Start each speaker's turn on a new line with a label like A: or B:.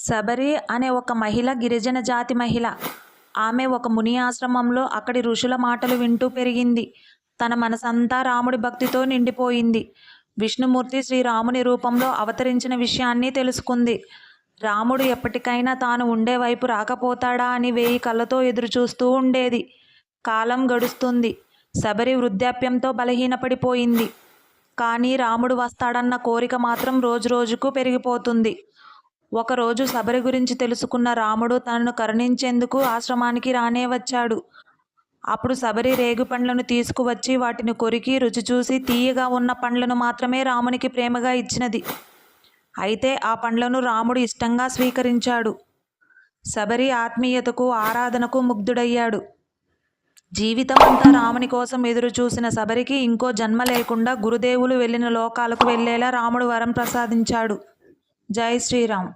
A: శబరి అనే ఒక మహిళ గిరిజన జాతి మహిళ. ఆమె ఒక ముని ఆశ్రమంలో అక్కడి ఋషుల మాటలు వింటూ పెరిగింది. తన మనసంతా రాముడి భక్తితో నిండిపోయింది. విష్ణుమూర్తి శ్రీరాముని రూపంలో అవతరించిన విషయాన్ని తెలుసుకుంది. రాముడు ఎప్పటికైనా తాను ఉండే వైపు రాకపోతాడా అని 1000 కళ్ళతో ఎదురుచూస్తూ ఉండేది. కాలం గడుస్తుంది. శబరి వృద్ధాప్యంతో బలహీనపడిపోయింది. కానీ రాముడు వస్తాడన్న కోరిక మాత్రం రోజురోజుకు పెరిగిపోతుంది. ఒకరోజు శబరి గురించి తెలుసుకున్న రాముడు తనను కరుణించేందుకు ఆశ్రమానికి రానే వచ్చాడు. అప్పుడు శబరి రేగుపండ్లను తీసుకువచ్చి వాటిని కొరికి రుచి చూసి తీయగా ఉన్న పండ్లను మాత్రమే రామునికి ప్రేమగా ఇచ్చినది. అయితే ఆ పండ్లను రాముడు ఇష్టంగా స్వీకరించాడు. శబరి ఆత్మీయతకు, ఆరాధనకు ముగ్ధుడయ్యాడు. జీవితమంతా రాముని కోసం ఎదురు చూసిన శబరికి ఇంకో జన్మ లేకుండా గురుదేవులు వెళ్ళిన లోకాలకు వెళ్ళేలా రాముడు వరం ప్రసాదించాడు. జై శ్రీరామ్.